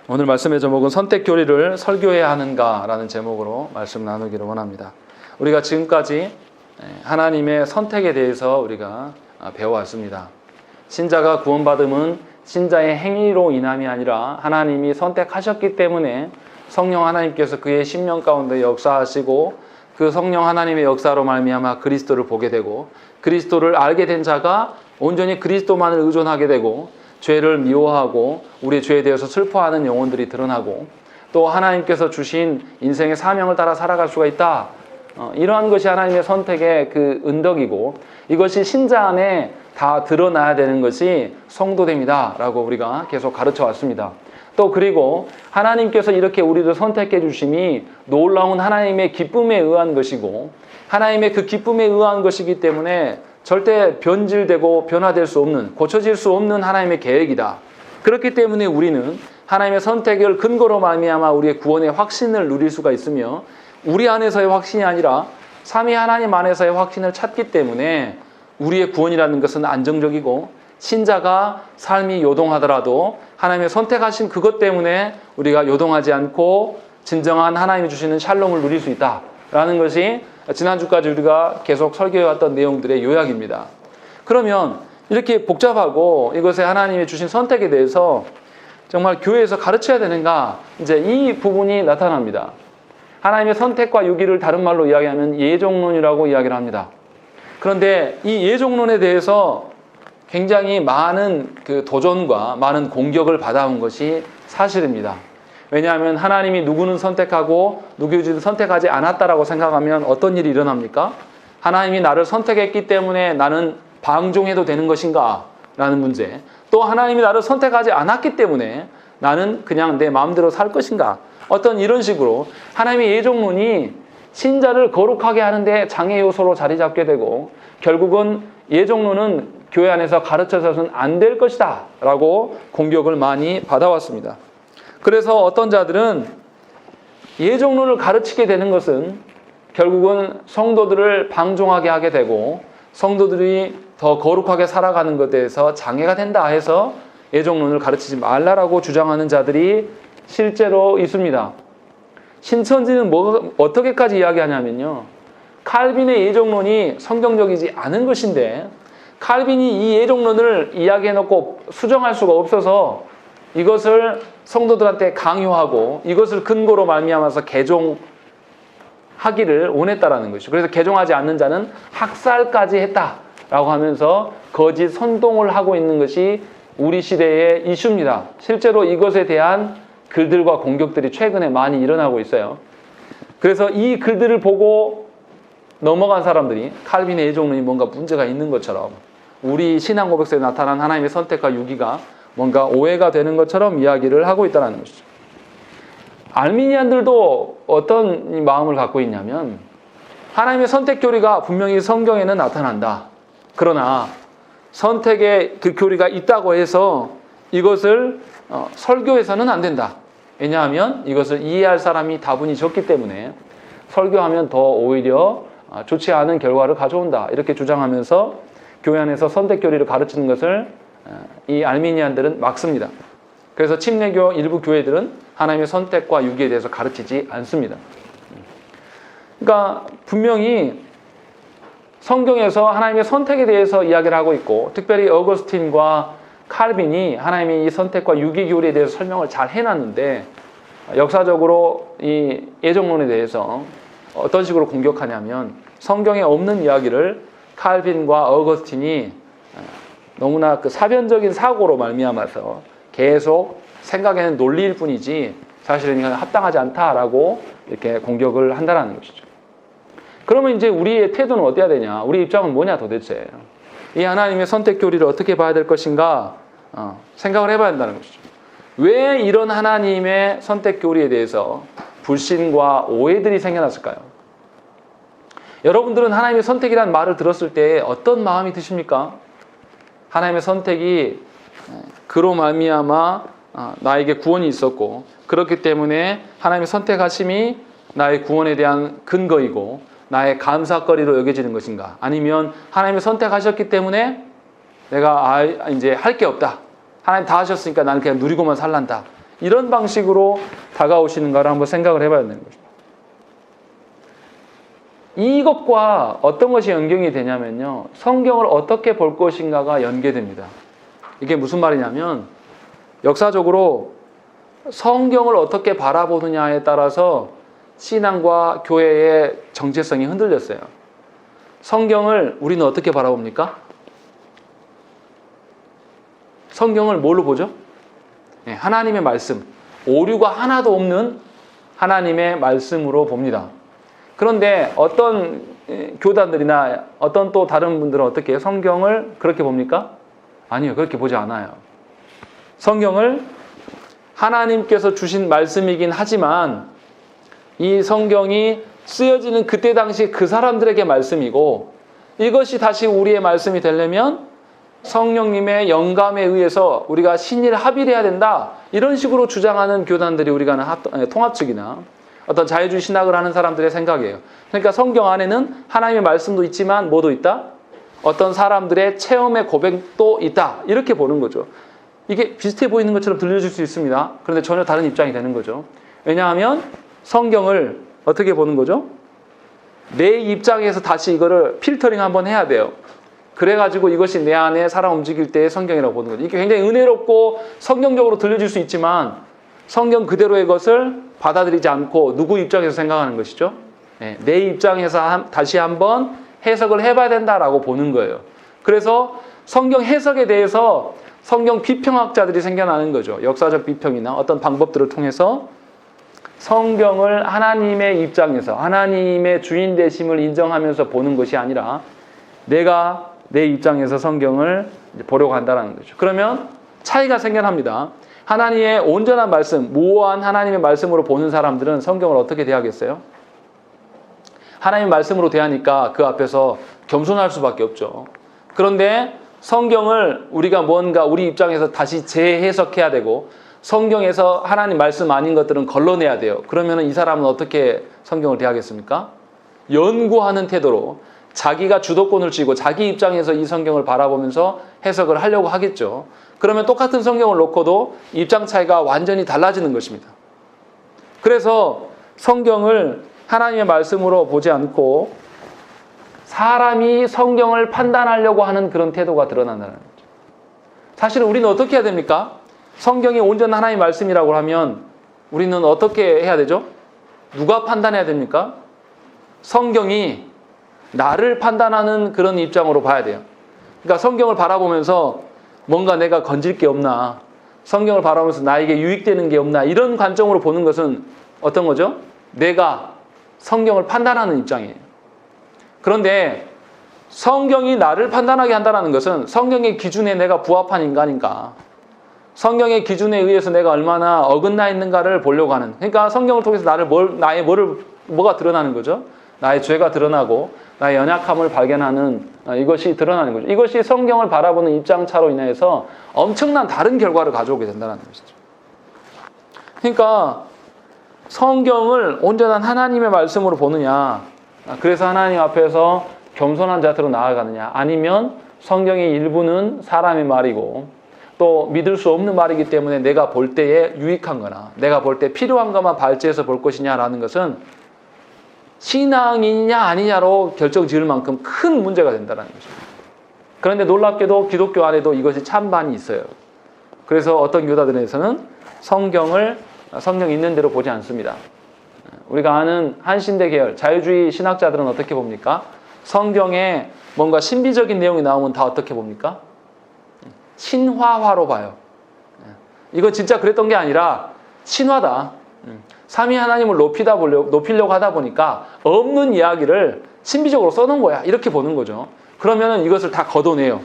오늘 말씀의 제목은 선택교리를 설교해야 하는가라는 제목으로 말씀 나누기를 원합니다. 우리가 지금까지 하나님의 선택에 대해서 우리가 배워왔습니다. 신자가 구원받음은 신자의 행위로 인함이 아니라 하나님이 선택하셨기 때문에 성령 하나님께서 그의 심령 가운데 역사하시고 그 성령 하나님의 역사로 말미암아 그리스도를 보게 되고 그리스도를 알게 된 자가 온전히 그리스도만을 의존하게 되고 죄를 미워하고 우리의 죄에 대해서 슬퍼하는 영혼들이 드러나고 또 하나님께서 주신 인생의 사명을 따라 살아갈 수가 있다. 이러한 것이 하나님의 선택의 그 은덕이고 이것이 신자 안에 다 드러나야 되는 것이 성도됨이다 라고 우리가 계속 가르쳐 왔습니다. 또 그리고 하나님께서 이렇게 우리를 선택해 주심이 놀라운 하나님의 기쁨에 의한 것이고 하나님의 그 기쁨에 의한 것이기 때문에 절대 변질되고 변화될 수 없는, 고쳐질 수 없는 하나님의 계획이다. 그렇기 때문에 우리는 하나님의 선택을 근거로 말미암아 우리의 구원의 확신을 누릴 수가 있으며 우리 안에서의 확신이 아니라 삼위 하나님 안에서의 확신을 찾기 때문에 우리의 구원이라는 것은 안정적이고 신자가 삶이 요동하더라도 하나님의 선택하신 그것 때문에 우리가 요동하지 않고 진정한 하나님이 주시는 샬롬을 누릴 수 있다라는 것이 지난주까지 우리가 계속 설교해왔던 내용들의 요약입니다. 그러면 이렇게 복잡하고 이것에 하나님이 주신 선택에 대해서 정말 교회에서 가르쳐야 되는가? 이제 이 부분이 나타납니다. 하나님의 선택과 유기를 다른 말로 이야기하면 예종론이라고 이야기를 합니다. 그런데 이 예종론에 대해서 굉장히 많은 그 도전과 많은 공격을 받아온 것이 사실입니다. 왜냐하면 하나님이 누구는 선택하고 누구는 선택하지 않았다라고 생각하면 어떤 일이 일어납니까? 하나님이 나를 선택했기 때문에 나는 방종해도 되는 것인가? 라는 문제. 또 하나님이 나를 선택하지 않았기 때문에 나는 그냥 내 마음대로 살 것인가? 어떤 이런 식으로 하나님의 예종론이 신자를 거룩하게 하는데 장애 요소로 자리 잡게 되고 결국은 예종론은 교회 안에서 가르쳐서는 안 될 것이다 라고 공격을 많이 받아왔습니다. 그래서 어떤 자들은 예종론을 가르치게 되는 것은 결국은 성도들을 방종하게 하게 되고 성도들이 더 거룩하게 살아가는 것에 대해서 장애가 된다 해서 예종론을 가르치지 말라라고 주장하는 자들이 실제로 있습니다. 신천지는 어떻게까지 이야기하냐면요. 칼빈의 예종론이 성경적이지 않은 것인데 칼빈이 이 예종론을 이야기해놓고 수정할 수가 없어서 이것을 성도들한테 강요하고 이것을 근거로 말미암아서 개종하기를 원했다라는 것이죠. 그래서 개종하지 않는 자는 학살까지 했다라고 하면서 거짓 선동을 하고 있는 것이 우리 시대의 이슈입니다. 실제로 이것에 대한 글들과 공격들이 최근에 많이 일어나고 있어요. 그래서 이 글들을 보고 넘어간 사람들이 칼빈의 예종론이 뭔가 문제가 있는 것처럼 우리 신앙 고백서에 나타난 하나님의 선택과 유기가 뭔가 오해가 되는 것처럼 이야기를 하고 있다는 것이죠. 알미니안들도 어떤 마음을 갖고 있냐면 하나님의 선택 교리가 분명히 성경에는 나타난다. 그러나 선택의 그 교리가 있다고 해서 이것을 설교해서는 안 된다. 왜냐하면 이것을 이해할 사람이 다분히 적기 때문에 설교하면 더 오히려 좋지 않은 결과를 가져온다. 이렇게 주장하면서 교회 안에서 선택 교리를 가르치는 것을 이 알미니안들은 막습니다. 그래서 침례교 일부 교회들은 하나님의 선택과 유기에 대해서 가르치지 않습니다. 그러니까 분명히 성경에서 하나님의 선택에 대해서 이야기를 하고 있고 특별히 어거스틴과 칼빈이 하나님의 이 선택과 유기 교리에 대해서 설명을 잘 해놨는데 역사적으로 이 예종론에 대해서 어떤 식으로 공격하냐면 성경에 없는 이야기를 칼빈과 어거스틴이 너무나 그 사변적인 사고로 말미암아서 계속 생각에는 논리일 뿐이지 사실은 이건 합당하지 않다라고 이렇게 공격을 한다는 것이죠. 그러면 이제 우리의 태도는 어때야 되냐? 우리 입장은 뭐냐 도대체? 이 하나님의 선택 교리를 어떻게 봐야 될 것인가 생각을 해봐야 한다는 것이죠. 왜 이런 하나님의 선택 교리에 대해서 불신과 오해들이 생겨났을까요? 여러분들은 하나님의 선택이라는 말을 들었을 때 어떤 마음이 드십니까? 하나님의 선택이 그로 말미암아 나에게 구원이 있었고 그렇기 때문에 하나님의 선택하심이 나의 구원에 대한 근거이고 나의 감사거리로 여겨지는 것인가? 아니면 하나님이 선택하셨기 때문에 내가 이제 할 게 없다. 하나님 다 하셨으니까 나는 그냥 누리고만 살란다. 이런 방식으로 다가오시는가를 한번 생각을 해봐야 되는 거죠. 이것과 어떤 것이 연결이 되냐면요. 성경을 어떻게 볼 것인가가 연계됩니다. 이게 무슨 말이냐면 역사적으로 성경을 어떻게 바라보느냐에 따라서 신앙과 교회의 정체성이 흔들렸어요. 성경을 우리는 어떻게 바라봅니까? 성경을 뭘로 보죠? 하나님의 말씀, 오류가 하나도 없는 하나님의 말씀으로 봅니다. 그런데 어떤 교단들이나 어떤 또 다른 분들은 어떻게 해요? 성경을 그렇게 봅니까? 아니요, 그렇게 보지 않아요. 성경을 하나님께서 주신 말씀이긴 하지만 이 성경이 쓰여지는 그때 당시 그 사람들에게 말씀이고 이것이 다시 우리의 말씀이 되려면 성령님의 영감에 의해서 우리가 신일 합의를 해야 된다. 이런 식으로 주장하는 교단들이 우리가 하는 통합 측이나 어떤 자유주의 신학을 하는 사람들의 생각이에요. 그러니까 성경 안에는 하나님의 말씀도 있지만 뭐도 있다? 어떤 사람들의 체험의 고백도 있다. 이렇게 보는 거죠. 이게 비슷해 보이는 것처럼 들려줄 수 있습니다. 그런데 전혀 다른 입장이 되는 거죠. 왜냐하면 성경을 어떻게 보는 거죠? 내 입장에서 다시 이거를 필터링 한번 해야 돼요. 그래가지고 이것이 내 안에 살아 움직일 때의 성경이라고 보는 거죠. 이게 굉장히 은혜롭고 성경적으로 들려줄 수 있지만 성경 그대로의 것을 받아들이지 않고 누구 입장에서 생각하는 것이죠? 내 입장에서 다시 한번 해석을 해봐야 된다라고 보는 거예요. 그래서 성경 해석에 대해서 성경 비평학자들이 생겨나는 거죠. 역사적 비평이나 어떤 방법들을 통해서 성경을 하나님의 입장에서 하나님의 주인 되심을 인정하면서 보는 것이 아니라 내가 내 입장에서 성경을 보려고 한다는 거죠. 그러면 차이가 생겨납니다. 하나님의 온전한 말씀, 무오한 하나님의 말씀으로 보는 사람들은 성경을 어떻게 대하겠어요? 하나님의 말씀으로 대하니까 그 앞에서 겸손할 수밖에 없죠. 그런데 성경을 우리가 뭔가 우리 입장에서 다시 재해석해야 되고 성경에서 하나님 말씀 아닌 것들은 걸러내야 돼요. 그러면 이 사람은 어떻게 성경을 대하겠습니까? 연구하는 태도로 자기가 주도권을 쥐고 자기 입장에서 이 성경을 바라보면서 해석을 하려고 하겠죠. 그러면 똑같은 성경을 놓고도 입장 차이가 완전히 달라지는 것입니다. 그래서 성경을 하나님의 말씀으로 보지 않고 사람이 성경을 판단하려고 하는 그런 태도가 드러난다는 거죠. 사실은 우리는 어떻게 해야 됩니까? 성경이 온전한 하나님의 말씀이라고 하면 우리는 어떻게 해야 되죠? 누가 판단해야 됩니까? 성경이 나를 판단하는 그런 입장으로 봐야 돼요. 그러니까 성경을 바라보면서 뭔가 내가 건질 게 없나, 성경을 바라보면서 나에게 유익되는 게 없나, 이런 관점으로 보는 것은 어떤 거죠? 내가 성경을 판단하는 입장이에요. 그런데 성경이 나를 판단하게 한다는 것은 성경의 기준에 내가 부합한 인간인가, 성경의 기준에 의해서 내가 얼마나 어긋나 있는가를 보려고 하는, 그러니까 성경을 통해서 나의 뭐가 드러나는 거죠? 나의 죄가 드러나고 나의 연약함을 발견하는 이것이 드러나는 거죠. 이것이 성경을 바라보는 입장차로 인해서 엄청난 다른 결과를 가져오게 된다는 것이죠. 그러니까 성경을 온전한 하나님의 말씀으로 보느냐, 그래서 하나님 앞에서 겸손한 자세로 나아가느냐, 아니면 성경의 일부는 사람의 말이고 또 믿을 수 없는 말이기 때문에 내가 볼 때에 유익한 거나 내가 볼 때 필요한 것만 발제해서 볼 것이냐라는 것은 신앙이냐 아니냐로 결정 지을 만큼 큰 문제가 된다는 것입니다. 그런데 놀랍게도 기독교 안에도 이것이 찬반이 있어요. 그래서 어떤 교단들에서는 성경 있는 대로 보지 않습니다. 우리가 아는 한신대 계열 자유주의 신학자들은 어떻게 봅니까? 성경에 뭔가 신비적인 내용이 나오면 다 어떻게 봅니까? 신화화로 봐요. 이거 진짜 그랬던 게 아니라 신화다. 삼위 하나님을 높이려고 하다 보니까 없는 이야기를 신비적으로 써놓은 거야. 이렇게 보는 거죠. 그러면 이것을 다 걷어내요.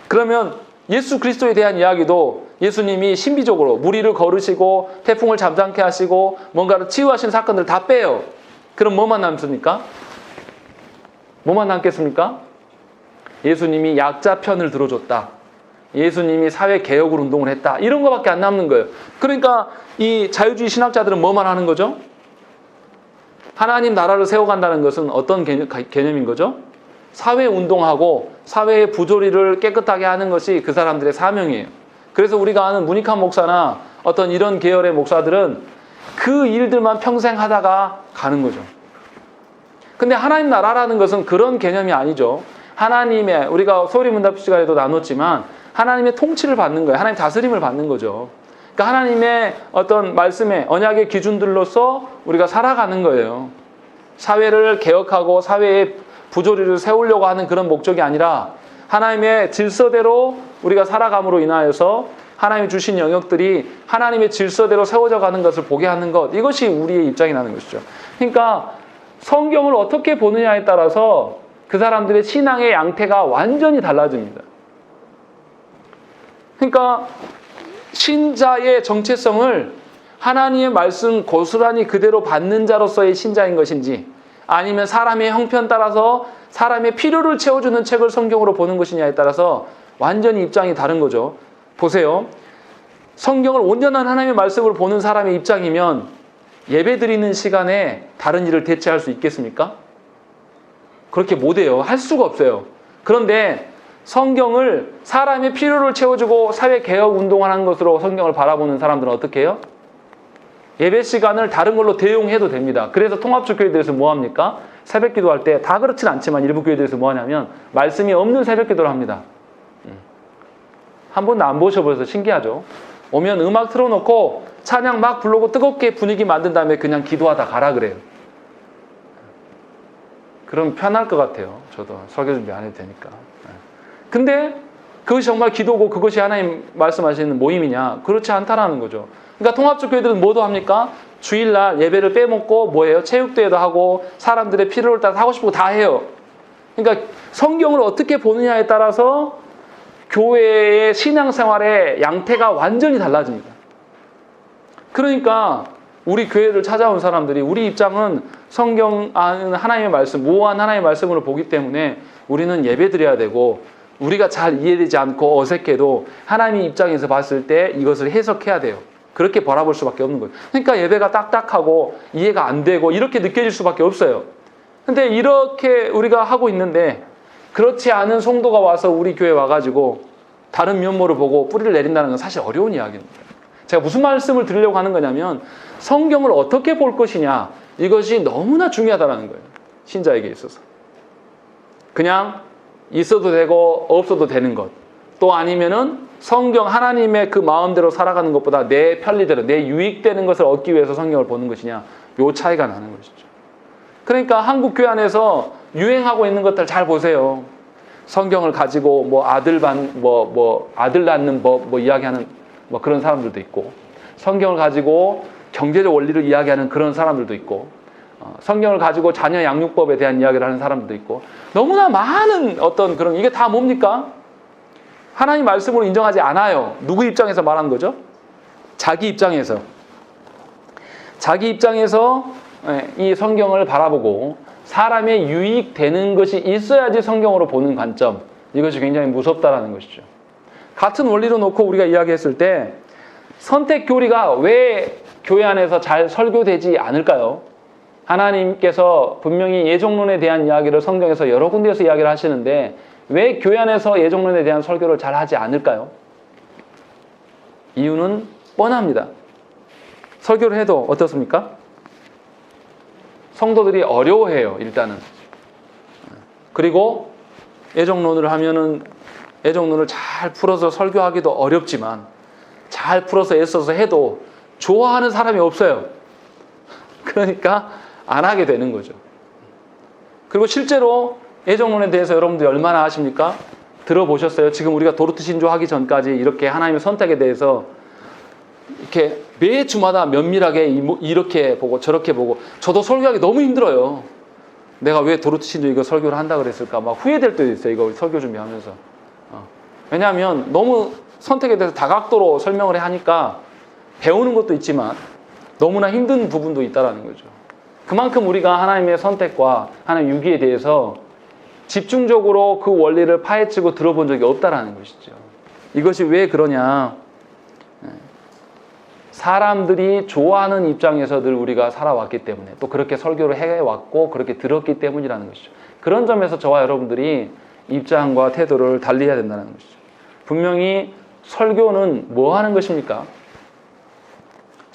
그러면 예수 그리스도에 대한 이야기도 예수님이 신비적으로 무리를 걸으시고 태풍을 잠잠케 하시고 뭔가를 치유하신 사건들 다 빼요. 그럼 뭐만 남습니까? 뭐만 남겠습니까? 예수님이 약자 편을 들어줬다. 예수님이 사회개혁을 운동을 했다. 이런 거밖에 안 남는 거예요. 그러니까 이 자유주의 신학자들은 뭐만 하는 거죠? 하나님 나라를 세워간다는 것은 어떤 개념인 거죠? 사회운동하고 사회의 부조리를 깨끗하게 하는 것이 그 사람들의 사명이에요. 그래서 우리가 아는 문익환 목사나 어떤 이런 계열의 목사들은 그 일들만 평생 하다가 가는 거죠. 근데 하나님 나라라는 것은 그런 개념이 아니죠. 하나님의, 우리가 소리문답 시간에도 나눴지만 하나님의 통치를 받는 거예요. 하나님 다스림을 받는 거죠. 그러니까 하나님의 어떤 말씀의 언약의 기준들로서 우리가 살아가는 거예요. 사회를 개혁하고 사회의 부조리를 세우려고 하는 그런 목적이 아니라 하나님의 질서대로 우리가 살아감으로 인하여서 하나님이 주신 영역들이 하나님의 질서대로 세워져 가는 것을 보게 하는 것, 이것이 우리의 입장이라는 것이죠. 그러니까 성경을 어떻게 보느냐에 따라서 그 사람들의 신앙의 양태가 완전히 달라집니다. 그러니까 신자의 정체성을 하나님의 말씀 고스란히 그대로 받는 자로서의 신자인 것인지, 아니면 사람의 형편 따라서 사람의 필요를 채워주는 책을 성경으로 보는 것이냐에 따라서 완전히 입장이 다른 거죠. 보세요. 성경을 온전한 하나님의 말씀으로 보는 사람의 입장이면 예배 드리는 시간에 다른 일을 대체할 수 있겠습니까? 그렇게 못해요. 할 수가 없어요. 그런데 성경을 사람의 필요를 채워주고 사회개혁 운동을 하는 것으로 성경을 바라보는 사람들은 어떻게 해요? 예배 시간을 다른 걸로 대용해도 됩니다. 그래서 통합적 교회들에서 뭐 합니까? 새벽 기도할 때, 다 그렇진 않지만 일부 교회들에서 뭐 하냐면 말씀이 없는 새벽 기도를 합니다. 한 번도 안 보셔보셔서 신기하죠? 오면 음악 틀어놓고 찬양 막 부르고 뜨겁게 분위기 만든 다음에 그냥 기도하다 가라 그래요. 그럼 편할 것 같아요. 저도 설교 준비 안 해도 되니까. 근데 그것이 정말 기도고 그것이 하나님 말씀하시는 모임이냐? 그렇지 않다라는 거죠. 그러니까 통합적 교회들은 뭐도 합니까? 주일날 예배를 빼먹고 뭐예요? 체육대회도 하고 사람들의 필요를 따라 하고 싶고 다 해요. 그러니까 성경을 어떻게 보느냐에 따라서 교회의 신앙생활의 양태가 완전히 달라집니다. 그러니까 우리 교회를 찾아온 사람들이 우리 입장은 성경 안에 하나님의 말씀, 모호한 하나님의 말씀으로 보기 때문에 우리는 예배 드려야 되고, 우리가 잘 이해되지 않고 어색해도 하나님의 입장에서 봤을 때 이것을 해석해야 돼요. 그렇게 바라볼 수밖에 없는 거예요. 그러니까 예배가 딱딱하고 이해가 안 되고 이렇게 느껴질 수밖에 없어요. 근데 이렇게 우리가 하고 있는데 그렇지 않은 성도가 와서 우리 교회에 와가지고 다른 면모를 보고 뿌리를 내린다는 건 사실 어려운 이야기입니다. 제가 무슨 말씀을 드리려고 하는 거냐면 성경을 어떻게 볼 것이냐, 이것이 너무나 중요하다는 거예요. 신자에게 있어서. 그냥 있어도 되고 없어도 되는 것, 또 아니면은 성경 하나님의 그 마음대로 살아가는 것보다 내 편리대로 내 유익되는 것을 얻기 위해서 성경을 보는 것이냐, 요 차이가 나는 것이죠. 그러니까 한국 교회 안에서 유행하고 있는 것들 잘 보세요. 성경을 가지고 뭐 아들 낳는 법 뭐 이야기하는 뭐 그런 사람들도 있고, 성경을 가지고 경제적 원리를 이야기하는 그런 사람들도 있고, 성경을 가지고 자녀 양육법에 대한 이야기를 하는 사람들도 있고, 너무나 많은 어떤 그런, 이게 다 뭡니까? 하나님 말씀으로 인정하지 않아요. 누구 입장에서 말하는 거죠? 자기 입장에서. 자기 입장에서 이 성경을 바라보고 사람의 유익되는 것이 있어야지 성경으로 보는 관점, 이것이 굉장히 무섭다라는 것이죠. 같은 원리로 놓고 우리가 이야기했을 때 선택 교리가 왜 교회 안에서 잘 설교되지 않을까요? 하나님께서 분명히 예정론에 대한 이야기를 성경에서 여러 군데에서 이야기를 하시는데 왜 교회 안에서 예정론에 대한 설교를 잘 하지 않을까요? 이유는 뻔합니다. 설교를 해도 어떻습니까? 성도들이 어려워해요, 일단은. 그리고 예정론을 하면은 예정론을 잘 풀어서 설교하기도 어렵지만 잘 풀어서 애써서 해도 좋아하는 사람이 없어요. 그러니까 안 하게 되는 거죠. 그리고 실제로 예정론에 대해서 여러분들이 얼마나 아십니까? 들어보셨어요? 지금 우리가 도르트 신조하기 전까지 이렇게 하나님의 선택에 대해서 이렇게 매 주마다 면밀하게 이렇게 보고 저렇게 보고, 저도 설교하기 너무 힘들어요. 내가 왜 도르트 신조 이거 설교를 한다 그랬을까 막 후회될 때도 있어요. 이거 설교 준비하면서. 왜냐하면 너무 선택에 대해서 다각도로 설명을 하니까 배우는 것도 있지만 너무나 힘든 부분도 있다는 거죠. 그만큼 우리가 하나님의 선택과 하나님의 유기에 대해서 집중적으로 그 원리를 파헤치고 들어본 적이 없다는 것이죠. 이것이 왜 그러냐? 사람들이 좋아하는 입장에서 늘 우리가 살아왔기 때문에, 또 그렇게 설교를 해왔고 그렇게 들었기 때문이라는 것이죠. 그런 점에서 저와 여러분들이 입장과 태도를 달리해야 된다는 것이죠. 분명히 설교는 뭐 하는 것입니까?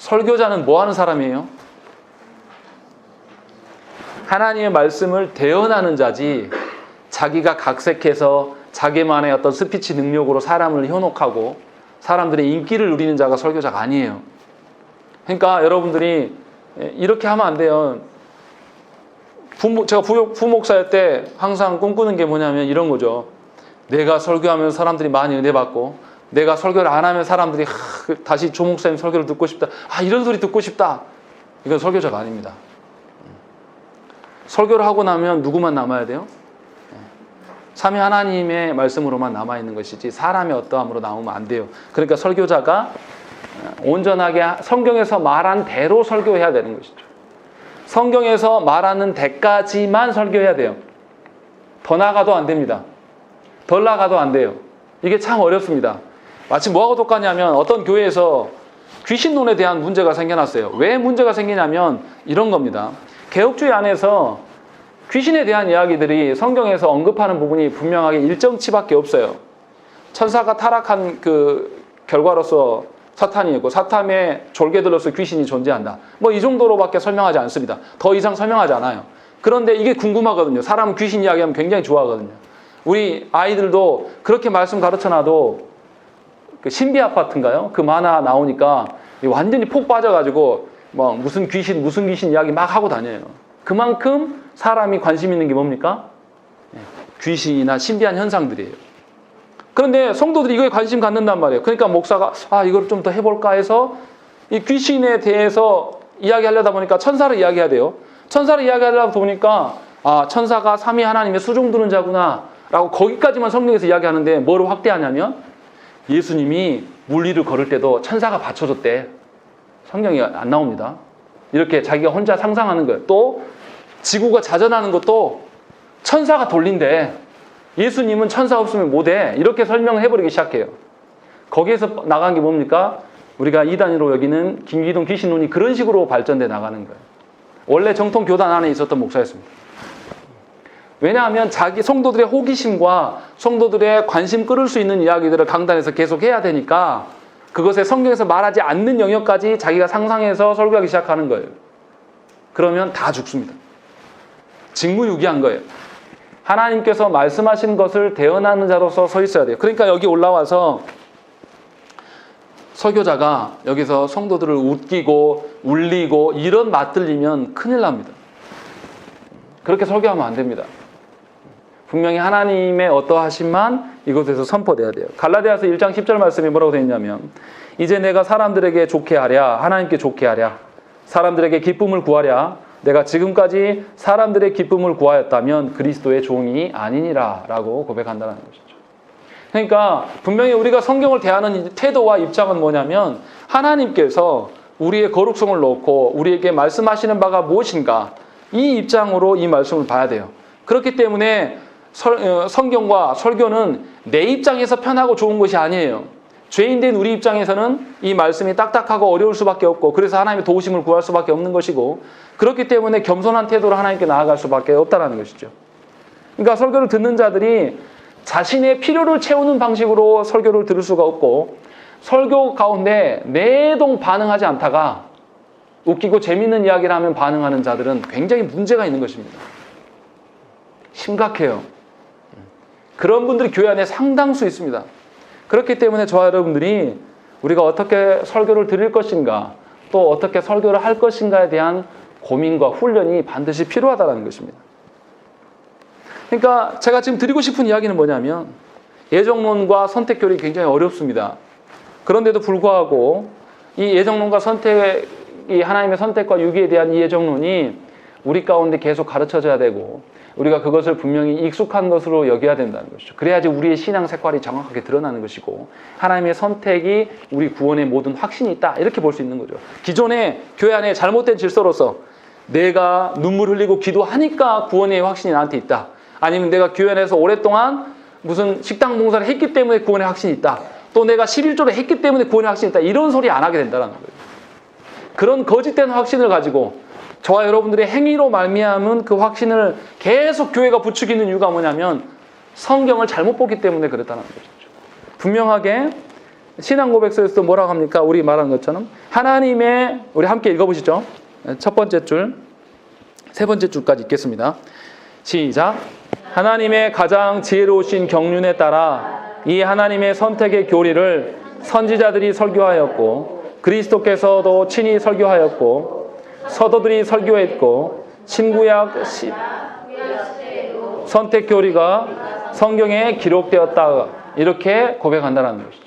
설교자는 뭐 하는 사람이에요? 하나님의 말씀을 대언하는 자지, 자기가 각색해서 자기만의 어떤 스피치 능력으로 사람을 현혹하고 사람들의 인기를 누리는 자가 설교자가 아니에요. 그러니까 여러분들이 이렇게 하면 안 돼요. 제가 부목사일 때 항상 꿈꾸는 게 뭐냐면 이런 거죠. 내가 설교하면 사람들이 많이 은혜 받고, 내가 설교를 안 하면 사람들이 다시 조 목사님 설교를 듣고 싶다. 이런 소리 듣고 싶다. 이건 설교자가 아닙니다. 설교를 하고 나면 누구만 남아야 돼요? 삼위 하나님의 말씀으로만 남아있는 것이지 사람의 어떠함으로 나오면 안 돼요. 그러니까 설교자가 온전하게 성경에서 말한 대로 설교해야 되는 것이죠. 성경에서 말하는 데까지만 설교해야 돼요. 더 나가도 안 됩니다. 덜 나가도 안 돼요. 이게 참 어렵습니다. 마치 뭐하고 똑같냐면 어떤 교회에서 귀신론에 대한 문제가 생겨났어요. 왜 문제가 생기냐면 이런 겁니다. 개혁주의 안에서 귀신에 대한 이야기들이 성경에서 언급하는 부분이 분명하게 일정치밖에 없어요. 천사가 타락한 그 결과로서 사탄이 있고 사탄의 졸개들로서 귀신이 존재한다. 뭐 이 정도로밖에 설명하지 않습니다. 더 이상 설명하지 않아요. 그런데 이게 궁금하거든요. 사람은 귀신 이야기하면 굉장히 좋아하거든요. 우리 아이들도 그렇게 말씀 가르쳐놔도 그 신비 아파트인가요? 그 만화 나오니까 완전히 폭 빠져가지고 뭐 무슨 귀신 이야기 막 하고 다녀요. 그만큼 사람이 관심 있는 게 뭡니까? 귀신이나 신비한 현상들이에요. 그런데 성도들이 이거에 관심 갖는단 말이에요. 그러니까 목사가 이걸 좀 더 해볼까 해서 이 귀신에 대해서 이야기하려다 보니까 천사를 이야기해야 돼요. 천사를 이야기하려다 보니까 천사가 삼위 하나님의 수종 두는 자구나 라고 거기까지만 성경에서 이야기하는데 뭐를 확대하냐면 예수님이 물리를 걸을 때도 천사가 받쳐줬대. 성경이 안 나옵니다. 이렇게 자기가 혼자 상상하는 거예요. 또 지구가 자전하는 것도 천사가 돌린대. 예수님은 천사 없으면 못해. 이렇게 설명을 해버리기 시작해요. 거기에서 나간 게 뭡니까? 우리가 이단으로 여기는 김기동 귀신론이 그런 식으로 발전돼 나가는 거예요. 원래 정통 교단 안에 있었던 목사였습니다. 왜냐하면 자기 성도들의 호기심과 성도들의 관심 끌을 수 있는 이야기들을 강단에서 계속 해야 되니까 그것에 성경에서 말하지 않는 영역까지 자기가 상상해서 설교하기 시작하는 거예요. 그러면 다 죽습니다. 직무유기한 거예요. 하나님께서 말씀하신 것을 대언하는 자로서 서 있어야 돼요. 그러니까 여기 올라와서 설교자가 여기서 성도들을 웃기고 울리고 이런 맛들리면 큰일 납니다. 그렇게 설교하면 안 됩니다. 분명히 하나님의 어떠하심만 이곳에서 선포돼야 돼요. 갈라디아서 1장 10절 말씀이 뭐라고 되어 있냐면 이제 내가 사람들에게 좋게 하랴 하나님께 좋게 하랴 사람들에게 기쁨을 구하랴 내가 지금까지 사람들의 기쁨을 구하였다면 그리스도의 종이 아니니라 라고 고백한다는 것이죠. 그러니까 분명히 우리가 성경을 대하는 태도와 입장은 뭐냐면 하나님께서 우리의 거룩성을 놓고 우리에게 말씀하시는 바가 무엇인가 이 입장으로 이 말씀을 봐야 돼요. 그렇기 때문에 성경과 설교는 내 입장에서 편하고 좋은 것이 아니에요. 죄인된 우리 입장에서는 이 말씀이 딱딱하고 어려울 수밖에 없고 그래서 하나님의 도우심을 구할 수밖에 없는 것이고 그렇기 때문에 겸손한 태도로 하나님께 나아갈 수밖에 없다는 것이죠. 그러니까 설교를 듣는 자들이 자신의 필요를 채우는 방식으로 설교를 들을 수가 없고 설교 가운데 내동 반응하지 않다가 웃기고 재밌는 이야기를 하면 반응하는 자들은 굉장히 문제가 있는 것입니다. 심각해요. 그런 분들이 교회 안에 상당수 있습니다. 그렇기 때문에 저와 여러분들이 우리가 어떻게 설교를 드릴 것인가 또 어떻게 설교를 할 것인가에 대한 고민과 훈련이 반드시 필요하다는 것입니다. 그러니까 제가 지금 드리고 싶은 이야기는 뭐냐면 예정론과 선택교리 굉장히 어렵습니다. 그런데도 불구하고 이 예정론과 선택이 하나님의 선택과 유기에 대한 이 예정론이 우리 가운데 계속 가르쳐져야 되고 우리가 그것을 분명히 익숙한 것으로 여겨야 된다는 것이죠. 그래야지 우리의 신앙 색깔이 정확하게 드러나는 것이고 하나님의 선택이 우리 구원의 모든 확신이 있다 이렇게 볼 수 있는 거죠. 기존의 교회 안에 잘못된 질서로서 내가 눈물 흘리고 기도하니까 구원의 확신이 나한테 있다. 아니면 내가 교회 안에서 오랫동안 무슨 식당 봉사를 했기 때문에 구원의 확신이 있다. 또 내가 11조를 했기 때문에 구원의 확신이 있다. 이런 소리 안 하게 된다는 거예요. 그런 거짓된 확신을 가지고 저와 여러분들의 행위로 말미암은 그 확신을 계속 교회가 부추기는 이유가 뭐냐면 성경을 잘못 보기 때문에 그렇다는 것이죠. 분명하게 신앙 고백서에서도 뭐라고 합니까? 우리 말한 것처럼 하나님의, 우리 함께 읽어보시죠. 첫 번째 줄, 세 번째 줄까지 읽겠습니다. 시작. 하나님의 가장 지혜로우신 경륜에 따라 이 하나님의 선택의 교리를 선지자들이 설교하였고 그리스도께서도 친히 설교하였고 서도들이 설교했고 신구약 선택 교리가 성경에 기록되었다. 이렇게 고백한다는 것이죠.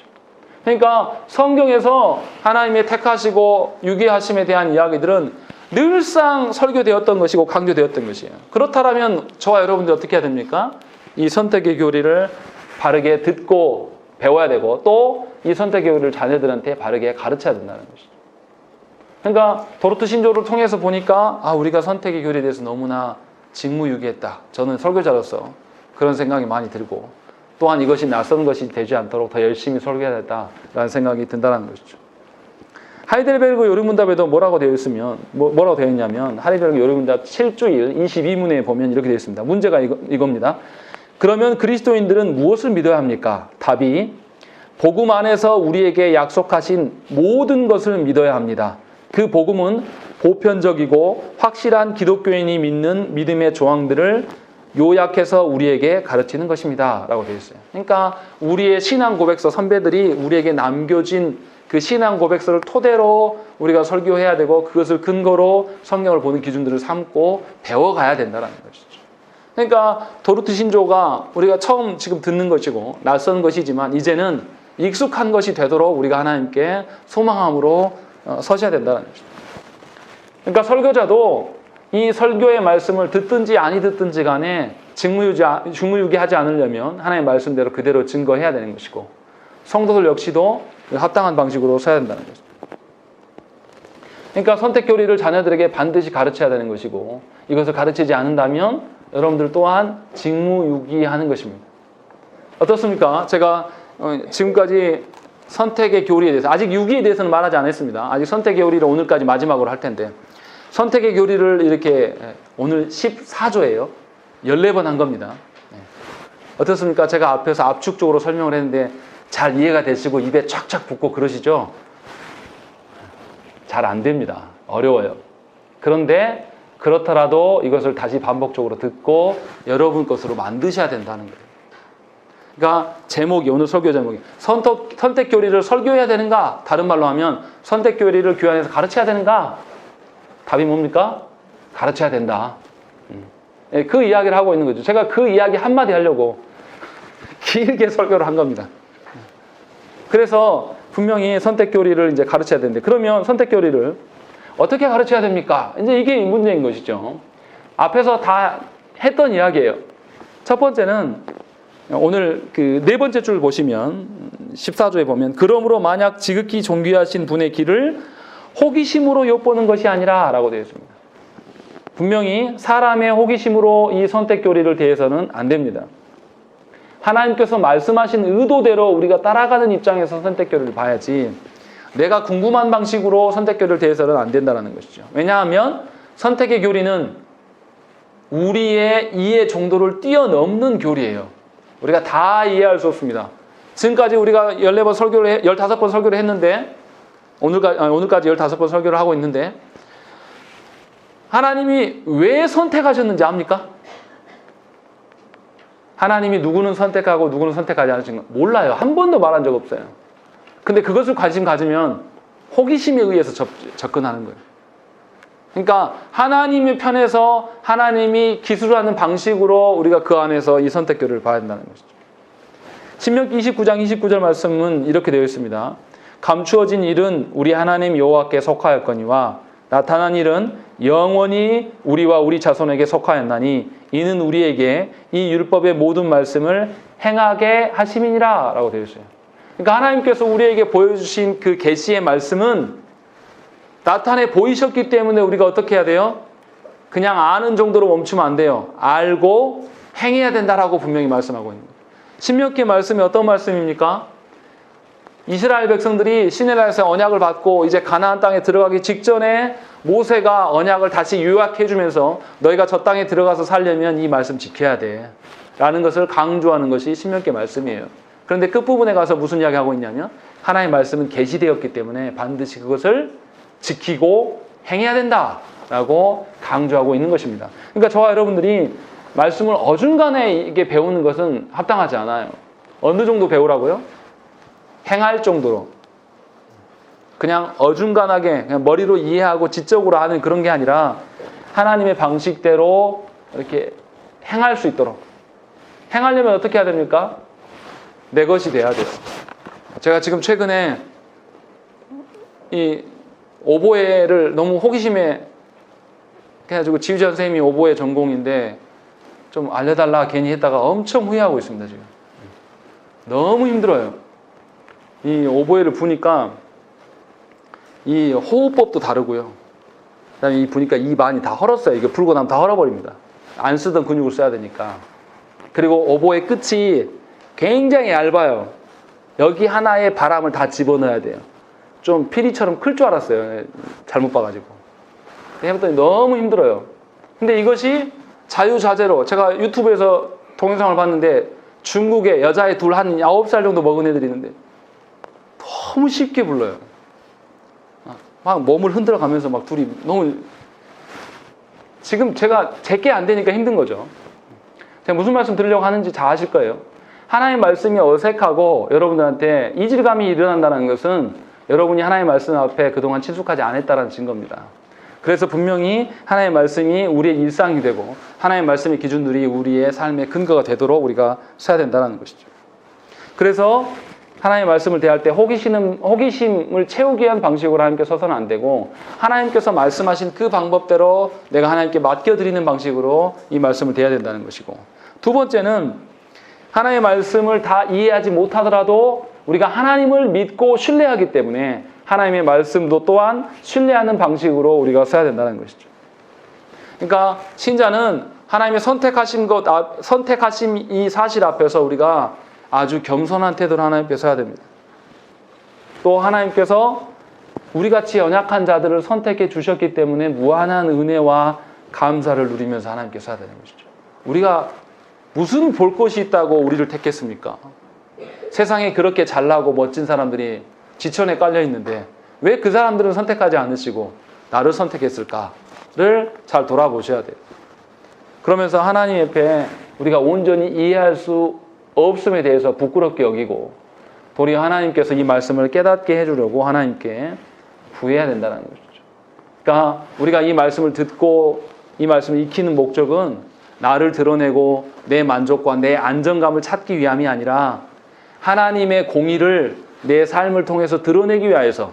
그러니까 성경에서 하나님의 택하시고 유기하심에 대한 이야기들은 늘상 설교되었던 것이고 강조되었던 것이에요. 그렇다면 저와 여러분들 어떻게 해야 됩니까? 이 선택의 교리를 바르게 듣고 배워야 되고 또 이 선택의 교리를 자녀들한테 바르게 가르쳐야 된다는 것이죠. 그러니까 도르트 신조를 통해서 보니까 우리가 선택의 교리에 대해서 너무나 직무유기했다. 저는 설교자로서 그런 생각이 많이 들고 또한 이것이 낯선 것이 되지 않도록 더 열심히 설교해야 된다라는 생각이 든다는 것이죠. 하이델베르그 요리문답에도 뭐라고 되어 있으면 뭐라고 되어 있냐면 하이델베르그 요리문답 7주일 22문에 보면 이렇게 되어 있습니다. 문제가 이겁니다. 그러면 그리스도인들은 무엇을 믿어야 합니까? 답이 복음 안에서 우리에게 약속하신 모든 것을 믿어야 합니다. 그 복음은 보편적이고 확실한 기독교인이 믿는 믿음의 조항들을 요약해서 우리에게 가르치는 것입니다. 라고 되어 있어요. 그러니까 우리의 신앙 고백서 선배들이 우리에게 남겨진 그 신앙 고백서를 토대로 우리가 설교해야 되고 그것을 근거로 성경을 보는 기준들을 삼고 배워가야 된다는 것이죠. 그러니까 도르트 신조가 우리가 처음 지금 듣는 것이고 낯선 것이지만 이제는 익숙한 것이 되도록 우리가 하나님께 소망함으로 서셔야 된다는 것이죠. 그러니까 설교자도 이 설교의 말씀을 듣든지 아니 듣든지 간에 직무유기하지 않으려면 하나님의 말씀대로 그대로 증거해야 되는 것이고 성도들 역시도 합당한 방식으로 서야 된다는 것이죠. 그러니까 선택 교리를 자녀들에게 반드시 가르쳐야 되는 것이고 이것을 가르치지 않는다면 여러분들 또한 직무유기하는 것입니다. 어떻습니까? 제가 지금까지 선택의 교리에 대해서 아직 유기에 대해서는 말하지 않았습니다. 아직 선택의 교리를 오늘까지 마지막으로 할 텐데 선택의 교리를 이렇게 오늘 14조예요. 14번 한 겁니다. 어떻습니까? 제가 앞에서 압축적으로 설명을 했는데 잘 이해가 되시고 입에 촥촥 붙고 그러시죠? 잘 안 됩니다. 어려워요. 그런데 그렇더라도 이것을 다시 반복적으로 듣고 여러분 것으로 만드셔야 된다는 거예요. 그러니까 제목이 오늘 설교 제목이 선택 교리를 설교해야 되는가? 다른 말로 하면 선택 교리를 교회 안에서 가르쳐야 되는가? 답이 뭡니까? 가르쳐야 된다. 그 이야기를 하고 있는 거죠. 제가 그 이야기 한마디 하려고 길게 설교를 한 겁니다. 그래서 분명히 선택 교리를 이제 가르쳐야 되는데 그러면 선택 교리를 어떻게 가르쳐야 됩니까? 이제 이게 문제인 것이죠. 앞에서 다 했던 이야기예요. 첫 번째는 오늘 그 네 번째 줄 보시면 14조에 보면 그러므로 만약 지극히 존귀하신 분의 길을 호기심으로 엿보는 것이 아니라 라고 되어 있습니다. 분명히 사람의 호기심으로 이 선택 교리를 대해서는 안 됩니다. 하나님께서 말씀하신 의도대로 우리가 따라가는 입장에서 선택 교리를 봐야지 내가 궁금한 방식으로 선택 교리를 대해서는 안 된다는 것이죠. 왜냐하면 선택의 교리는 우리의 이해 정도를 뛰어넘는 교리예요. 우리가 다 이해할 수 없습니다. 지금까지 우리가 14번 설교를 15번 설교를 했는데 오늘까지 15번 설교를 하고 있는데 하나님이 왜 선택하셨는지 압니까? 하나님이 누구는 선택하고 누구는 선택하지 않으신 거 몰라요. 한 번도 말한 적 없어요. 근데 그것을 관심 가지면 호기심에 의해서 접근하는 거예요. 그러니까 하나님의 편에서 하나님이 기술하는 방식으로 우리가 그 안에서 이 선택 교리를 봐야 한다는 것이죠. 신명기 29장 29절 말씀은 이렇게 되어 있습니다. 감추어진 일은 우리 하나님 여호와께 속하였거니와 나타난 일은 영원히 우리와 우리 자손에게 속하였나니 이는 우리에게 이 율법의 모든 말씀을 행하게 하심이니라 라고 되어 있어요. 그러니까 하나님께서 우리에게 보여주신 그 계시의 말씀은 나타내 보이셨기 때문에 우리가 어떻게 해야 돼요? 그냥 아는 정도로 멈추면 안 돼요. 알고 행해야 된다라고 분명히 말씀하고 있는 거예요. 신명기의 말씀이 어떤 말씀입니까? 이스라엘 백성들이 시내라에서 언약을 받고 이제 가나안 땅에 들어가기 직전에 모세가 언약을 다시 요약해 주면서 너희가 저 땅에 들어가서 살려면 이 말씀 지켜야 돼 라는 것을 강조하는 것이 신명기의 말씀이에요. 그런데 끝부분에 가서 무슨 이야기하고 있냐면 하나님의 말씀은 계시되었기 때문에 반드시 그것을 지키고 행해야 된다라고 강조하고 있는 것입니다. 그러니까 저와 여러분들이 말씀을 어중간해 이게 배우는 것은 합당하지 않아요. 어느 정도 배우라고요? 행할 정도로. 그냥 어중간하게 그냥 머리로 이해하고 지적으로 하는 그런 게 아니라 하나님의 방식대로 이렇게 행할 수 있도록. 행하려면 어떻게 해야 됩니까? 내 것이 돼야 돼요. 제가 지금 최근에 이 오보에를 너무 호기심에 해가지고 지휘자 선생님이 오보에 전공인데 좀 알려달라 괜히 했다가 엄청 후회하고 있습니다. 지금 너무 힘들어요. 이 오보에를 부니까 이 호흡법도 다르고요. 그다음에 이 부니까 입 안이 다 헐었어요. 이게 불고 나면 다 헐어버립니다. 안 쓰던 근육을 써야 되니까. 그리고 오보의 끝이 굉장히 얇아요. 여기 하나의 바람을 다 집어넣어야 돼요. 좀 피리처럼 클 줄 알았어요. 잘못 봐가지고. 해봤더니 너무 힘들어요. 근데 이것이 자유자재로 제가 유튜브에서 동영상을 봤는데 중국에 여자애 둘 한 9살 정도 먹은 애들이 있는데 너무 쉽게 불러요. 막 몸을 흔들어 가면서 막 둘이 너무 지금 제게 안 되니까 힘든 거죠. 제가 무슨 말씀 드리려고 하는지 다 아실 거예요. 하나님의 말씀이 어색하고 여러분들한테 이질감이 일어난다는 것은 여러분이 하나님의 말씀 앞에 그동안 친숙하지 않았다는 증거입니다. 그래서 분명히 하나님의 말씀이 우리의 일상이 되고 하나님의 말씀의 기준들이 우리의 삶의 근거가 되도록 우리가 써야 된다는 것이죠. 그래서 하나님의 말씀을 대할 때 호기심을 채우기 위한 방식으로 하나님께 서서는 안 되고 하나님께서 말씀하신 그 방법대로 내가 하나님께 맡겨드리는 방식으로 이 말씀을 대해야 된다는 것이고, 두 번째는 하나님의 말씀을 다 이해하지 못하더라도 우리가 하나님을 믿고 신뢰하기 때문에 하나님의 말씀도 또한 신뢰하는 방식으로 우리가 써야 된다는 것이죠. 그러니까 신자는 하나님의 선택하심 이 사실 앞에서 우리가 아주 겸손한 태도로 하나님께 서야 됩니다. 또 하나님께서 우리같이 연약한 자들을 선택해 주셨기 때문에 무한한 은혜와 감사를 누리면서 하나님께 서야 되는 것이죠. 우리가 무슨 볼 것이 있다고 우리를 택했습니까? 세상에 그렇게 잘나고 멋진 사람들이 지천에 깔려 있는데 왜 그 사람들은 선택하지 않으시고 나를 선택했을까를 잘 돌아보셔야 돼요. 그러면서 하나님 옆에 우리가 온전히 이해할 수 없음에 대해서 부끄럽게 여기고 도리어 하나님께서 이 말씀을 깨닫게 해주려고 하나님께 구해야 된다는 것이죠. 그러니까 우리가 이 말씀을 듣고 이 말씀을 익히는 목적은 나를 드러내고 내 만족과 내 안정감을 찾기 위함이 아니라 하나님의 공의를 내 삶을 통해서 드러내기 위하여서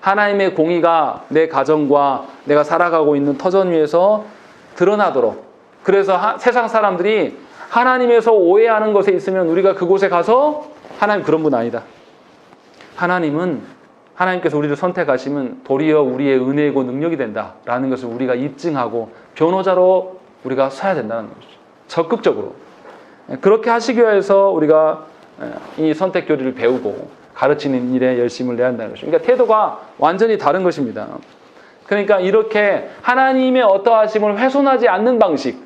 하나님의 공의가 내 가정과 내가 살아가고 있는 터전 위에서 드러나도록, 그래서 세상 사람들이 하나님에서 오해하는 것에 있으면 우리가 그곳에 가서 하나님 그런 분 아니다. 하나님께서 우리를 선택하시면 도리어 우리의 은혜이고 능력이 된다라는 것을 우리가 입증하고 변호자로 우리가 서야 된다는 것이죠. 적극적으로. 그렇게 하시기 위해서 우리가 이 선택 교리를 배우고 가르치는 일에 열심을 내야 한다는 것이죠. 그러니까 태도가 완전히 다른 것입니다. 그러니까 이렇게 하나님의 어떠하심을 훼손하지 않는 방식,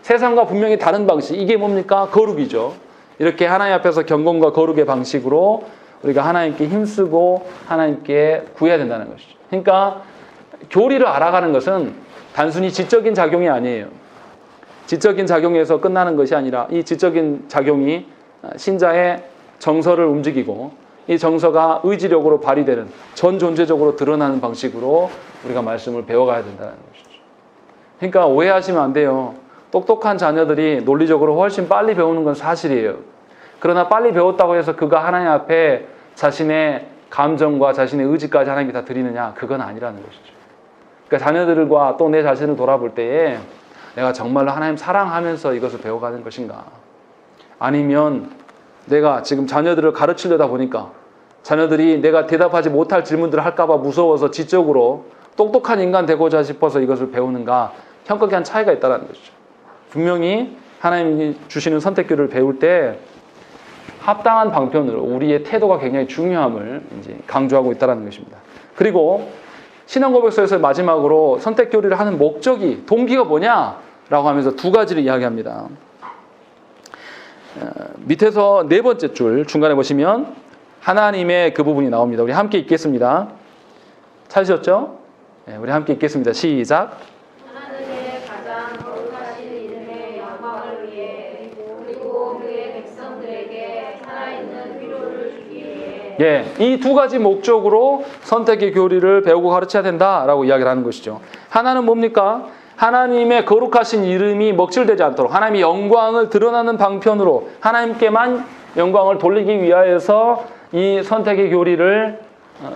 세상과 분명히 다른 방식, 이게 뭡니까? 거룩이죠. 이렇게 하나님 앞에서 경건과 거룩의 방식으로 우리가 하나님께 힘쓰고 하나님께 구해야 된다는 것이죠. 그러니까 교리를 알아가는 것은 단순히 지적인 작용이 아니에요. 지적인 작용에서 끝나는 것이 아니라 이 지적인 작용이 신자의 정서를 움직이고 이 정서가 의지력으로 발휘되는 전 존재적으로 드러나는 방식으로 우리가 말씀을 배워가야 된다는 것이죠. 그러니까 오해하시면 안 돼요. 똑똑한 자녀들이 논리적으로 훨씬 빨리 배우는 건 사실이에요. 그러나 빨리 배웠다고 해서 그가 하나님 앞에 자신의 감정과 자신의 의지까지 하나님께 다 드리느냐? 그건 아니라는 것이죠. 그러니까 자녀들과 또 내 자신을 돌아볼 때에 내가 정말로 하나님 사랑하면서 이것을 배워가는 것인가? 아니면 내가 지금 자녀들을 가르치려다 보니까 자녀들이 내가 대답하지 못할 질문들을 할까봐 무서워서 지적으로 똑똑한 인간 되고자 싶어서 이것을 배우는가? 현격한 차이가 있다는 것이죠. 분명히 하나님이 주시는 선택교를 배울 때 합당한 방편으로 우리의 태도가 굉장히 중요함을 이제 강조하고 있다는 것입니다. 그리고 신앙고백서에서 마지막으로 선택교리를 하는 목적이, 동기가 뭐냐라고 하면서 두 가지를 이야기합니다. 밑에서 네 번째 줄 중간에 보시면 하나님의 그 부분이 나옵니다. 우리 함께 읽겠습니다. 찾으셨죠? 네, 우리 함께 읽겠습니다. 시작. 하나님의 가장 거룩하신 이름의 영광을 위해 그리고 그의 백성들에게 살아있는 위로를 주기 위해 예, 이 두 가지 목적으로 선택의 교리를 배우고 가르쳐야 된다라고 이야기를 하는 것이죠. 하나는 뭡니까? 하나님의 거룩하신 이름이 먹칠되지 않도록 하나님의 영광을 드러나는 방편으로 하나님께만 영광을 돌리기 위하여서 이 선택의 교리를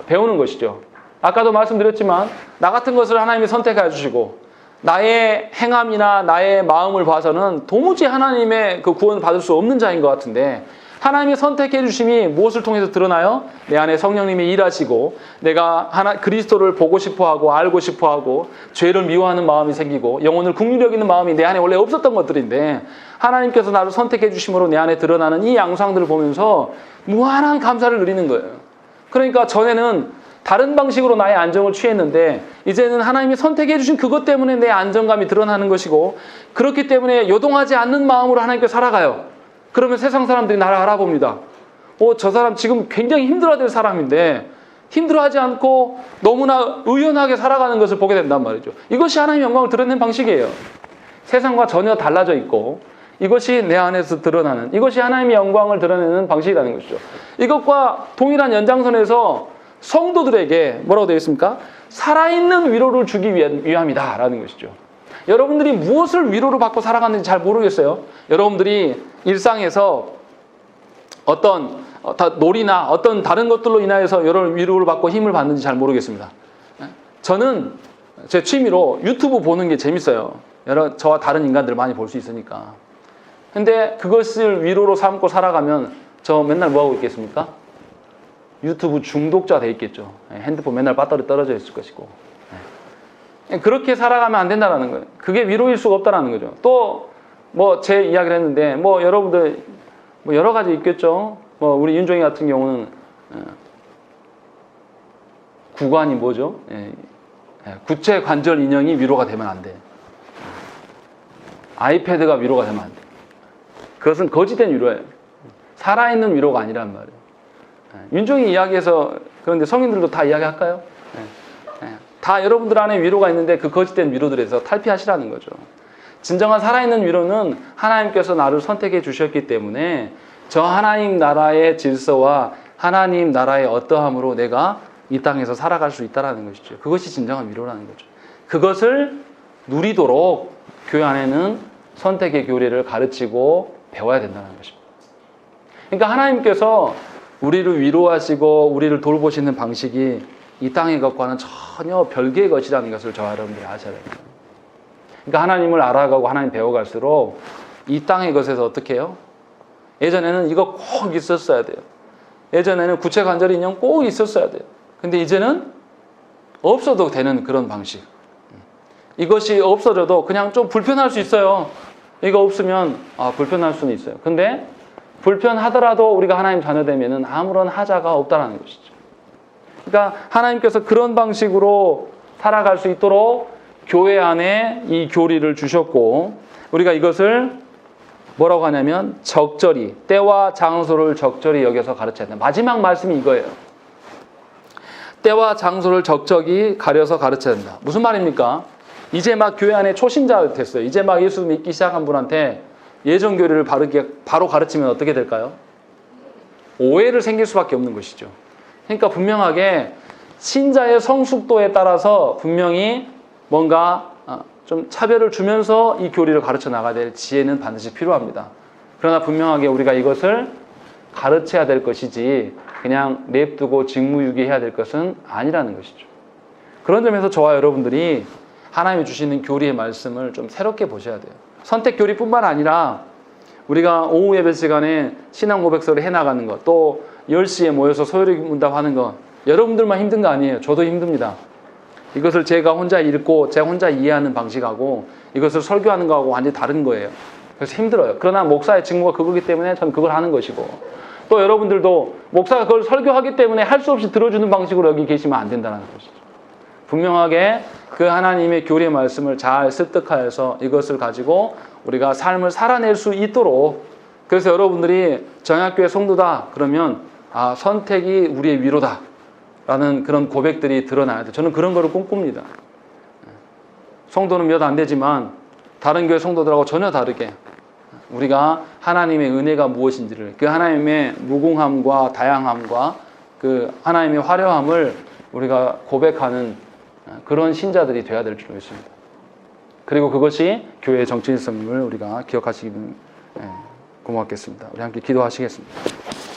배우는 것이죠. 아까도 말씀드렸지만 나 같은 것을 하나님이 선택해 주시고 나의 행함이나 나의 마음을 봐서는 도무지 하나님의 그 구원을 받을 수 없는 자인 것 같은데 하나님이 선택해 주심이 무엇을 통해서 드러나요? 내 안에 성령님이 일하시고 내가 그리스도를 보고 싶어하고 알고 싶어하고 죄를 미워하는 마음이 생기고 영혼을 국률 여기는 마음이 내 안에 원래 없었던 것들인데 하나님께서 나를 선택해 주심으로 내 안에 드러나는 이 양상들을 보면서 무한한 감사를 누리는 거예요. 그러니까 전에는 다른 방식으로 나의 안정을 취했는데 이제는 하나님이 선택해 주신 그것 때문에 내 안정감이 드러나는 것이고 그렇기 때문에 요동하지 않는 마음으로 하나님께 살아가요. 그러면 세상 사람들이 나를 알아봅니다. 저 사람 지금 굉장히 힘들어야 될 사람인데 힘들어하지 않고 너무나 의연하게 살아가는 것을 보게 된단 말이죠. 이것이 하나님의 영광을 드러내는 방식이에요. 세상과 전혀 달라져 있고 이것이 내 안에서 드러나는 이것이 하나님의 영광을 드러내는 방식이라는 것이죠. 이것과 동일한 연장선에서 성도들에게 뭐라고 되어 있습니까? 살아있는 위로를 주기 위함이다라는 것이죠. 여러분들이 무엇을 위로로 받고 살아가는지 잘 모르겠어요. 여러분들이 일상에서 어떤 놀이나 어떤 다른 것들로 인하여서 여러 위로를 받고 힘을 받는지 잘 모르겠습니다. 저는 제 취미로 유튜브 보는 게 재밌어요. 저와 다른 인간들을 많이 볼 수 있으니까. 근데 그것을 위로로 삼고 살아가면 저 맨날 뭐하고 있겠습니까? 유튜브 중독자 돼 있겠죠. 핸드폰 맨날 배터리 떨어져 있을 것이고. 그렇게 살아가면 안 된다는 거예요. 그게 위로일 수가 없다는 거죠. 또 제 이야기를 했는데 여러분들 여러 가지 있겠죠. 우리 윤종이 같은 경우는 구관이 뭐죠? 구체 관절 인형이 위로가 되면 안 돼. 아이패드가 위로가 되면 안 돼. 그것은 거짓된 위로예요. 살아있는 위로가 아니란 말이에요. 윤종이 이야기해서 그런데 성인들도 다 이야기할까요? 다 여러분들 안에 위로가 있는데 그 거짓된 위로들에서 탈피하시라는 거죠. 진정한 살아있는 위로는 하나님께서 나를 선택해 주셨기 때문에 저 하나님 나라의 질서와 하나님 나라의 어떠함으로 내가 이 땅에서 살아갈 수 있다는 것이죠. 그것이 진정한 위로라는 거죠. 그것을 누리도록 교회 안에는 선택의 교리를 가르치고 배워야 된다는 것입니다. 그러니까 하나님께서 우리를 위로하시고 우리를 돌보시는 방식이 이 땅의 것과는 전혀 별개의 것이라는 것을 저와 여러분들이 아셔야 됩니다. 그러니까 하나님을 알아가고 하나님 배워갈수록 이 땅의 것에서 어떻게 해요? 예전에는 이거 꼭 있었어야 돼요. 예전에는 구체 관절 인형 꼭 있었어야 돼요. 근데 이제는 없어도 되는 그런 방식. 이것이 없어져도 그냥 좀 불편할 수 있어요. 이거 없으면 불편할 수는 있어요. 근데 불편하더라도 우리가 하나님 자녀 되면은 아무런 하자가 없다는 것이죠. 그러니까 하나님께서 그런 방식으로 살아갈 수 있도록 교회 안에 이 교리를 주셨고 우리가 이것을 뭐라고 하냐면 적절히 때와 장소를 적절히 여겨서 가르쳐야 된다. 마지막 말씀이 이거예요. 때와 장소를 적절히 가려서 가르쳐야 된다. 무슨 말입니까? 이제 막 교회 안에 초신자 됐어요. 이제 막 예수 믿기 시작한 분한테 예전 교리를 바로 가르치면 어떻게 될까요? 오해를 생길 수밖에 없는 것이죠. 그러니까 분명하게 신자의 성숙도에 따라서 분명히 뭔가 좀 차별을 주면서 이 교리를 가르쳐 나가야 될 지혜는 반드시 필요합니다. 그러나 분명하게 우리가 이것을 가르쳐야 될 것이지 그냥 냅두고 직무유기해야 될 것은 아니라는 것이죠. 그런 점에서 저와 여러분들이 하나님이 주시는 교리의 말씀을 좀 새롭게 보셔야 돼요. 선택 교리뿐만 아니라 우리가 오후 예배 시간에 신앙 고백서를 해나가는 것, 또 10시에 모여서 소요리 문답하는 것, 여러분들만 힘든 거 아니에요. 저도 힘듭니다. 이것을 제가 혼자 읽고 제가 혼자 이해하는 방식하고 이것을 설교하는 거하고 완전히 다른 거예요. 그래서 힘들어요. 그러나 목사의 직무가 그거기 때문에 저는 그걸 하는 것이고 또 여러분들도 목사가 그걸 설교하기 때문에 할 수 없이 들어주는 방식으로 여기 계시면 안 된다는 것이죠. 분명하게 그 하나님의 교리의 말씀을 잘 습득하여서 이것을 가지고 우리가 삶을 살아낼 수 있도록, 그래서 여러분들이 정약교회 성도다 그러면 아, 선택이 우리의 위로다 라는 그런 고백들이 드러나야 돼. 저는 그런 거를 꿈꿉니다. 성도는 몇 안 되지만 다른 교회 성도들하고 전혀 다르게 우리가 하나님의 은혜가 무엇인지를, 그 하나님의 무궁함과 다양함과 그 하나님의 화려함을 우리가 고백하는 그런 신자들이 되어야 될 줄 믿습니다. 그리고 그것이 교회의 정체성임을 우리가 기억하시기는 고맙겠습니다. 우리 함께 기도하시겠습니다.